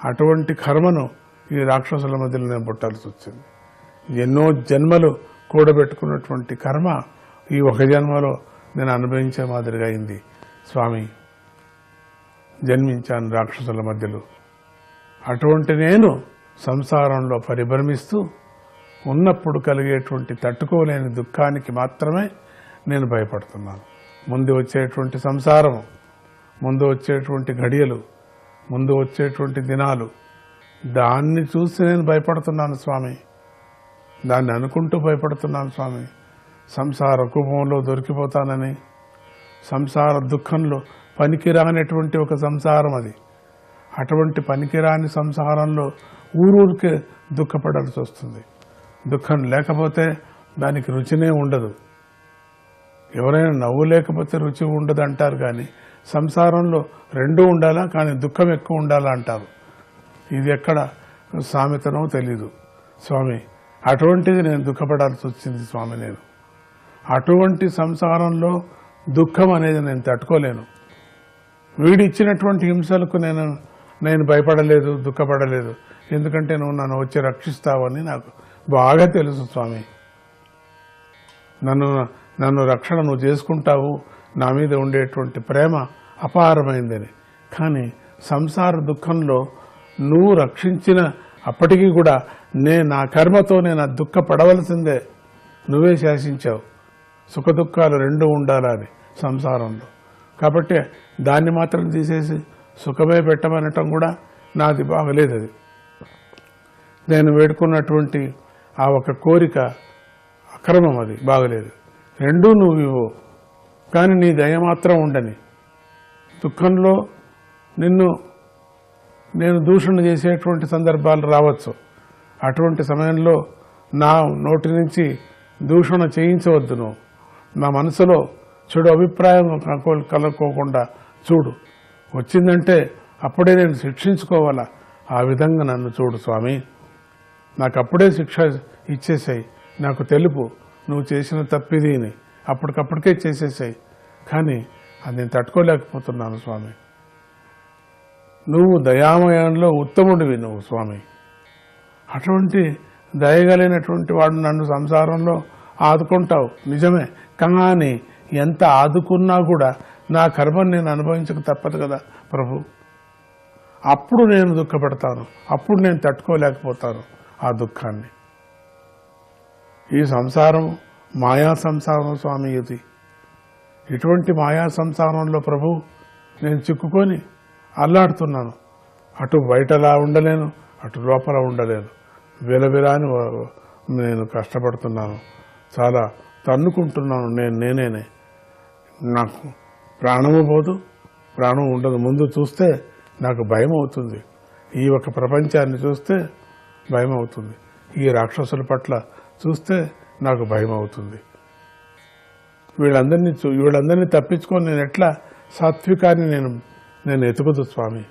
అటువంటి కర్మను ఈ రాక్షసుల మధ్యలో నేను పుట్టాల్సి వచ్చింది. ఎన్నో జన్మలు కూడబెట్టుకున్నటువంటి కర్మ ఈ ఒక జన్మలో నేను అనుభవించే మాదిరిగా అయింది స్వామి. జన్మించాను రాక్షసుల మధ్యలో. అటువంటి నేను సంసారంలో పరిభ్రమిస్తూ ఉన్నప్పుడు కలిగేటువంటి తట్టుకోలేని దుఃఖానికి మాత్రమే నేను భయపడుతున్నాను. ముందు వచ్చేటువంటి సంసారం, ముందు వచ్చేటువంటి ఘడియలు, ముందు వచ్చేటువంటి దినాలు, దాన్ని చూసి నేను భయపడుతున్నాను స్వామి. దాన్ని అనుకుంటూ భయపడుతున్నాను స్వామి. సంసార కుపంలో దొరికిపోతానని, సంసార దుఃఖంలో పనికిరానటువంటి ఒక సంసారం అది. అటువంటి పనికిరాని సంసారంలో ఊరూరికే దుఃఖపడాల్సి వస్తుంది. దుఃఖం లేకపోతే దానికి రుచినే ఉండదు. ఎవరైనా నవ్వు లేకపోతే రుచి ఉండదు అంటారు, కానీ సంసారంలో రెండూ ఉండాలా, కానీ దుఃఖం ఎక్కువ ఉండాలా అంటారు. ఇది ఎక్కడ సామెతనో తెలీదు స్వామి. అటువంటిది నేను దుఃఖపడాల్సి వచ్చింది స్వామి. నేను అటువంటి సంసారంలో దుఃఖం అనేది నేను తట్టుకోలేను. వీడిచ్చినటువంటి హింసలకు నేను భయపడలేదు, దుఃఖపడలేదు. ఎందుకంటే నువ్వు నన్ను వచ్చి రక్షిస్తావని నాకు బాగా తెలుసు స్వామి. నన్ను రక్షణ నువ్వు చేసుకుంటావు, నా మీద ఉండేటువంటి ప్రేమ అపారమైందని. కానీ సంసార దుఃఖంలో నువ్వు రక్షించిన అప్పటికీ కూడా నా కర్మతో నేను దుఃఖపడవలసిందే. నువ్వే శాసించావు. సుఖ దుఃఖాలు రెండూ ఉండాలని సంసారంలో. కాబట్టి దాన్ని మాత్రం తీసేసి సుఖమే పెట్టమనటం కూడా నాది బాగలేదు. అది నేను వేడుకున్నటువంటి ఆ ఒక కోరిక అక్రమం, అది బాగలేదు. రెండూ నువ్వు ఇవ్వు, కానీ నీ దయ మాత్రం ఉండని. దుఃఖంలో నేను దూషణ చేసేటువంటి సందర్భాలు రావచ్చు. అటువంటి సమయంలో నా నోటి నుంచి దూషణ చేయించవద్దు. నువ్వు నా మనసులో చెడు అభిప్రాయం కలుక్కోకుండా చూడు. వచ్చిందంటే అప్పుడే నేను శిక్షించుకోవాలా. ఆ విధంగా నన్ను చూడు స్వామి. నాకు అప్పుడే శిక్ష ఇచ్చేసాయి. నాకు తెలుపు నువ్వు చేసిన తప్పిదిని, అప్పటికప్పటికే చేసేసాయి. కానీ అది నేను తట్టుకోలేకపోతున్నాను స్వామి. నువ్వు దయామయంలో ఉత్తముడివి నువ్వు స్వామి. అటువంటి దయగలిగినటువంటి వాడు నన్ను సంసారంలో ఆదుకుంటావు నిజమే. కానీ ఎంత ఆదుకున్నా కూడా నా కర్మను నేను అనుభవించక తప్పదు కదా ప్రభు. అప్పుడు నేను దుఃఖపడతాను, అప్పుడు నేను తట్టుకోలేకపోతాను ఆ దుఃఖాన్ని. ఈ సంసారం మాయా సంసారం స్వామి. ఇది ఇటువంటి మాయా సంసారంలో ప్రభు నేను చిక్కుకొని అల్లాడుతున్నాను. అటు బయటలా ఉండలేను, అటు లోపల ఉండలేను. విలవిలాని నేను కష్టపడుతున్నాను. చాలా తన్నుకుంటున్నాను నేనే. నాకు ప్రాణము పోదు, ప్రాణం ఉండదు. ముందు చూస్తే నాకు భయం అవుతుంది. ఈ ఒక ప్రపంచాన్ని చూస్తే భయం అవుతుంది. ఈ రాక్షసుల పట్ల చూస్తే నాకు భయం అవుతుంది. వీళ్ళందరినీ తప్పించుకొని నేను ఎట్లా సాత్వికాన్ని నేను ఎతుకుదు స్వామి.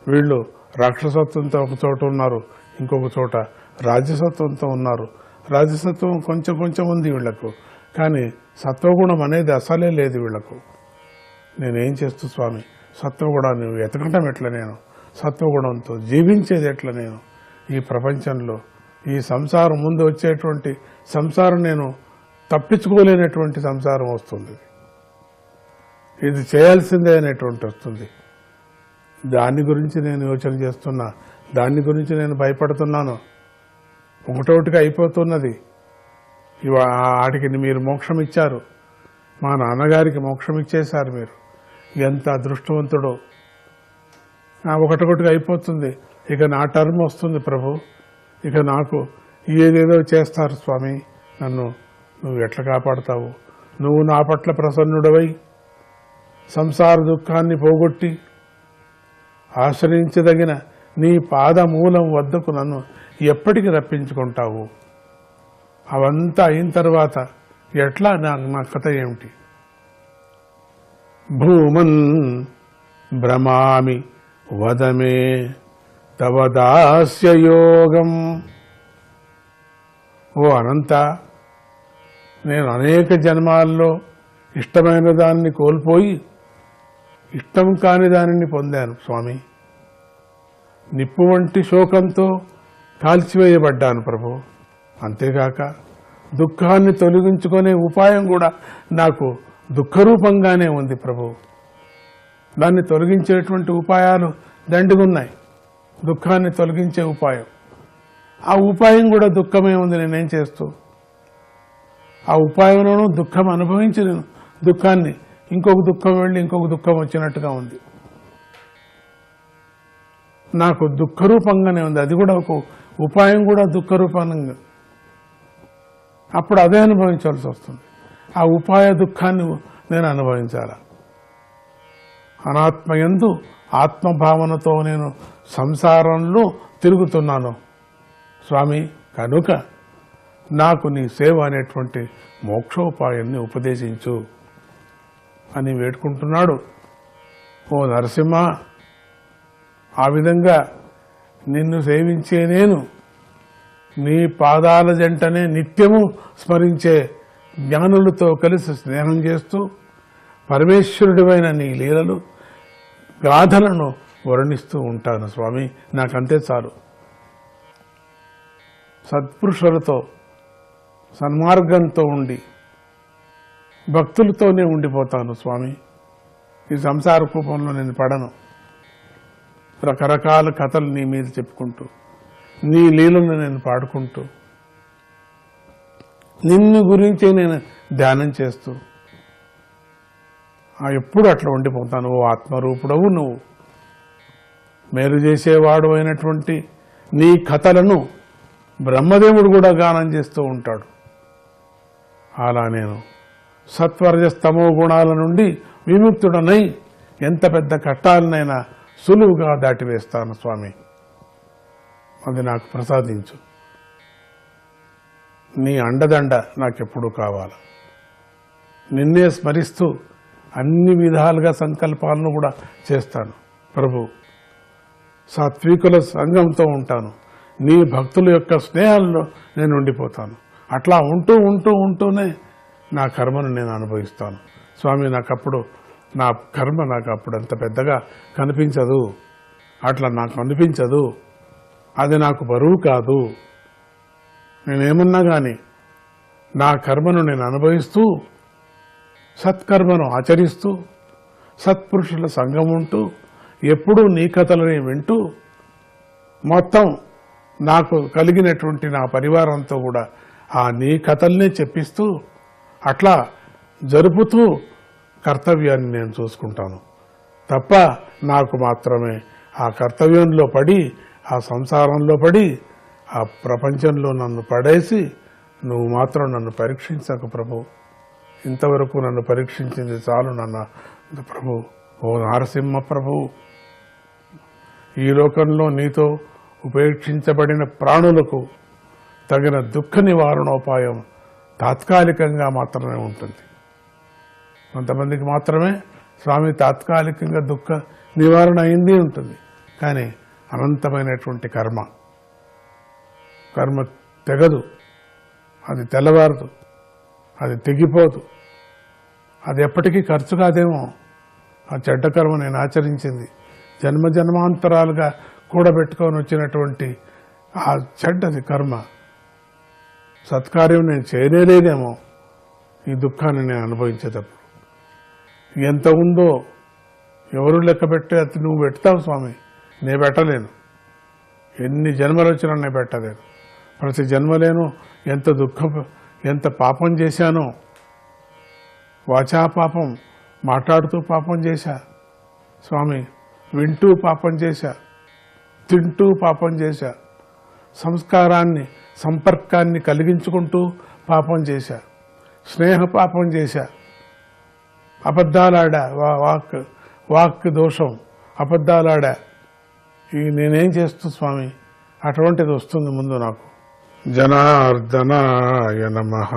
వీళ్ళు రాక్షసత్వంతో ఒక చోట ఉన్నారు, ఇంకొక చోట రాజసత్వంతో ఉన్నారు. రాజసత్వం కొంచెం ఉంది వీళ్లకు, కానీ సత్వగుణం అనేది అసలే లేదు వీళ్లకు. నేనేం చేస్తూ స్వామి? సత్వగుణాన్ని ఎతకటం ఎట్లా? నేను సత్వగుణంతో జీవించేది ఎట్లా? నేను ఈ ప్రపంచంలో ఈ సంసారం ముందు వచ్చేటువంటి సంసారం నేను తప్పించుకోలేనటువంటి సంసారం వస్తుంది. ఇది చేయాల్సిందే అనేటువంటి వస్తుంది. దాని గురించి నేను యోచన చేస్తున్నా, దాని గురించి నేను భయపడుతున్నాను. ఒకటోటిగా అయిపోతున్నది. వాటికి మీరు మోక్షం ఇచ్చారు. మా నాన్నగారికి మోక్షం ఇచ్చేశారు మీరు. ఎంత అదృష్టవంతుడో. ఒకటొకటిగా అయిపోతుంది. ఇక నా టర్మ్ వస్తుంది ప్రభు. ఇక నాకు ఏదేదో చేస్తారు స్వామి. నువ్వు ఎట్లా కాపాడతావు? నువ్వు నా పట్ల ప్రసన్నుడవై సంసార దుఃఖాన్ని పోగొట్టి ఆశ్రయించదగిన నీ పాదమూలం వద్దకు నన్ను ఎప్పటికి రప్పించుకుంటావు? అవంతా అయిన తర్వాత ఎట్లా నా కథ ఏమిటి? భూమన్ భ్రమామి వదమే తవ దాస్యయోగం. ఓ అనంత, నేను అనేక జన్మాల్లో ఇష్టమైన దాన్ని కోల్పోయి ఇష్టం కాని దానిని పొందాను స్వామి. నిప్పు వంటి శోకంతో కాల్చివేయబడ్డాను ప్రభు. అంతేగాక దుఃఖాన్ని తొలగించుకునే ఉపాయం కూడా నాకు దుఃఖరూపంగానే ఉంది ప్రభు. దాన్ని తొలగించేటువంటి ఉపాయాలు దండిగున్నాయి. దుఃఖాన్ని తొలగించే ఉపాయం, ఆ ఉపాయం కూడా దుఃఖమే ఉంది. నేనేం చేస్తూ ఆ ఉపాయంలోనూ దుఃఖం అనుభవించి నేను దుఃఖాన్ని ఇంకొక దుఃఖం వెళ్ళి ఇంకొక దుఃఖం వచ్చినట్టుగా ఉంది. నాకు దుఃఖరూపంగానే ఉంది. అది కూడా ఒక ఉపాయం కూడా దుఃఖరూపంగా. అప్పుడు అదే అనుభవించాల్సి వస్తుంది. ఆ ఉపాయ దుఃఖాన్ని నేను అనుభవించాలా? అనాత్మయందు ఆత్మభావనతో నేను సంసారంలో తిరుగుతున్నాను స్వామి. కనుక నాకు నీ సేవ అనేటువంటి మోక్షోపాయాన్ని ఉపదేశించు అని వేడుకుంటున్నాడు. ఓ నరసింహ, ఆ విధంగా నిన్ను సేవించే నేను నీ పాదాల జంటనే నిత్యము స్మరించే జ్ఞానులతో కలిసి స్నేహం చేస్తూ పరమేశ్వరుడివైన నీ లీలలు గాథలను వర్ణిస్తూ ఉంటాను స్వామి. నాకంతే చాలు. సత్పురుషులతో సన్మార్గంతో ఉండి భక్తులతోనే ఉండిపోతాను స్వామి. ఈ సంసార కూపంలో నేను పడను. రకరకాల కథలు నీ మీద చెప్పుకుంటూ, నీ లీలను నేను పాడుకుంటూ, నిన్ను గురించి నేను ధ్యానం చేస్తూ ఎప్పుడు అట్లా ఉండిపోతాను. ఓ ఆత్మరూపుడవు నువ్వు. మేలు చేసేవాడు అయినటువంటి నీ కథలను బ్రహ్మదేవుడు కూడా గానం చేస్తూ ఉంటాడు. అలా నేను సత్వరజస్తమో గుణాల నుండి విముక్తుడనై ఎంత పెద్ద కట్టాలనైనా సులువుగా దాటివేస్తాను స్వామి. అది నాకు ప్రసాదించు. నీ అండదండ నాకెప్పుడు కావాలి. నిన్నే స్మరిస్తూ అన్ని విధాలుగా సంకల్పాలను కూడా చేస్తాను ప్రభు. సాత్వికుల సంఘంతో ఉంటాను. నీ భక్తుల యొక్క స్నేహాల్లో నేను ఉండిపోతాను. అట్లా ఉంటూనే నా కర్మను నేను అనుభవిస్తాను స్వామి. నా కర్మ నాకు అప్పుడు అంత పెద్దగా కనిపించదు. అట్లా నాకు అనిపించదు. అది నాకు బరువు కాదు. నేనేమన్నా కానీ నా కర్మను నేను అనుభవిస్తూ సత్కర్మను ఆచరిస్తూ సత్పురుషుల సంఘం ఉంటూ ఎప్పుడూ నీ కథలని వింటూ మొత్తం నాకు కలిగినటువంటి నా పరివారంతో కూడా ఆ నీ కథల్నే చెప్పిస్తూ అట్లా జరుపుతూ కర్తవ్యాన్ని నేను చూసుకుంటాను తప్ప నాకు మాత్రమే ఆ కర్తవ్యంలో పడి, ఆ సంసారంలో పడి, ఆ ప్రపంచంలో నన్ను పడేసి నువ్వు మాత్రం నన్ను పరీక్షించకు ప్రభు. ఇంతవరకు నన్ను పరీక్షించింది చాలు నన్ను ప్రభు. ఓ నరసింహ ప్రభు, ఈ లోకంలో నీతో ఉపేక్షించబడిన ప్రాణులకు తగిన దుఃఖ నివారణోపాయం తాత్కాలికంగా మాత్రమే ఉంటుంది. కొంతమందికి మాత్రమే స్వామి తాత్కాలికంగా దుఃఖ నివారణ అయింది ఉంటుంది. కానీ అనంతమైనటువంటి కర్మ తెగదు, అది తెల్లవారదు, అది తెగిపోదు, అది ఎప్పటికీ ఖర్చు కాదేమో. ఆ చెడ్డ కర్మ నేను ఆచరించింది జన్మ జన్మాంతరాలుగా కూడబెట్టుకొని వచ్చినటువంటి ఆ చెడ్డది కర్మ, సత్కార్యం నేను చేయలేదేమో. ఈ దుఃఖాన్ని నేను అనుభవించేటప్పుడు ఎంత ఉందో ఎవరు లెక్క పెట్టే అది నువ్వు పెడతావు స్వామి. నేను పెట్టలేను. ఎన్ని జన్మలు వచ్చినా నేను పెట్టలేను. ప్రతి జన్మలేను ఎంత పాపం చేశానో. వాచా పాపం, మాట్లాడుతూ పాపం చేశా స్వామి, వింటూ పాపం చేశా, తింటూ పాపం చేశా, సంపర్కాన్ని కలిగించుకుంటూ పాపం చేశా, స్నేహ పాపం చేశా, అబద్ధాలాడా, వాక్ దోషం, అబద్ధాలాడా. నేనేం చేస్తూ స్వామి అటువంటిది వస్తుంది ముందు నాకు. జనార్దనాయ నమః.